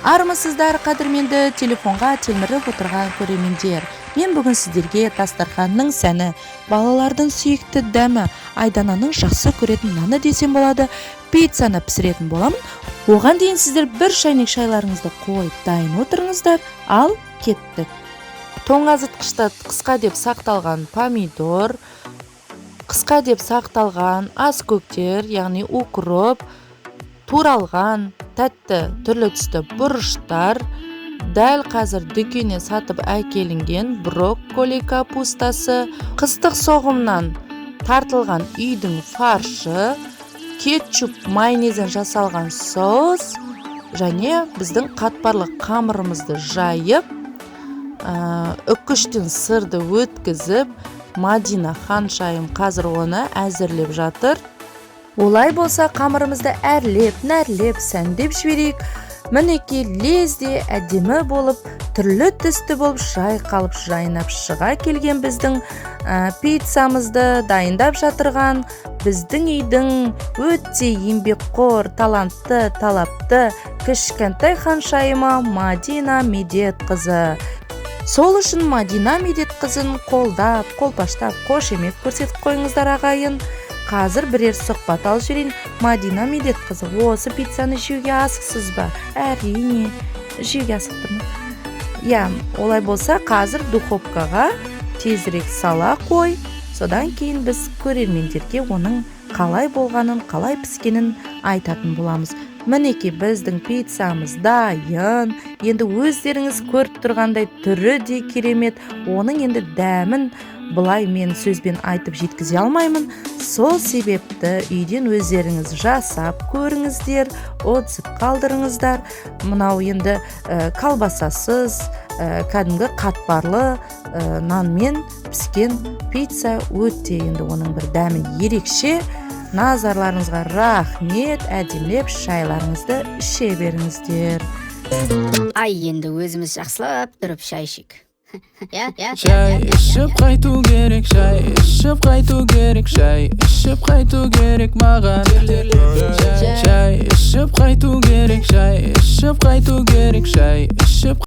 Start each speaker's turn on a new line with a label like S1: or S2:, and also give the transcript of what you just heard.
S1: Армысыздар, қадірменді телефонға телміріп отырған көрермендер. Мен бүгін сіздерге дастарханның сәні, балалардың сүйікті дәмі, Айдананың жақсы көретін наны десем болады, пиццаны пісіретін боламын. Оған дейін сіздер бір шайнек шайларыңызды қойып дайын отырыңыздар, ал кеттік. Тоңазытқышта қысқа деп сақталған помидор, қысқа деп сақталған аскөктер, яғни укроп, туралған тәтті түрлі түсті бұрыштар, дәл қазір дүкеннен сатып әкелінген брокколи капустасы, қыстық соғымнан тартылған үйдің фаршы, кетчуп майонезден жасалған соус және біздің қатпарлы қамырымызды жайып, үккіштен сырды өткізіп, Мадина ханшайым қазір оны әзірлеп жатыр. Олай болса қамырымызды әрлеп, нәрлеп, сәндеп жіберейік. Мінекей лезде әдемі болып, түрлі түсті болып жайқалып жайнап шыға келген біздің пиццамызды дайындап жатырған біздің үйдің өте еңбекқор, талантты, талапты кішкентай ханшайымы Мадина Медетқызы. Сол үшін Мадина Медетқызын қолдап, қолпаштап, қошемет көрсетіп қойыңыздар ағайын. Қазір бірер сұхбат алып жіберейін. Мадина Медетқызы, осы пиццаны жеуге асықсыз ба? Әрине, жеуге асықтым. Олай болса, қазір духовкаға тезірек сала қой. Содан кейін біз көрермендерге оның қалай болғанын, қалай піскенін айтатын боламыз. Мінекей біздің пиццамыз дайын. Енді өздеріңіз көріп тұрғандай түрі де керемет. Оның енді дәмін бұлай мен сөзбен айтып жеткізе алмаймын. Сол себепті үйден өздеріңіз жасап көріңіздер, отзыв қалдырыңыздар. Мынау енді колбасасыз, кәдімгі қатпарлы нанмен піскен пицца өте енді оның бір дәмі ерекше. Назарларыңызға рахмет, әдемілеп шайларыңызды іше беріңіздер.
S2: Енді өзіміз жақсылап тұрып шай ішейік.
S3: Шай ішіп қайту керек, шай ішіп қайту керек, шай ішіп қайту керек маған. Шай ішіп қайту керек, шай ішіп қайту керек, шай ішіп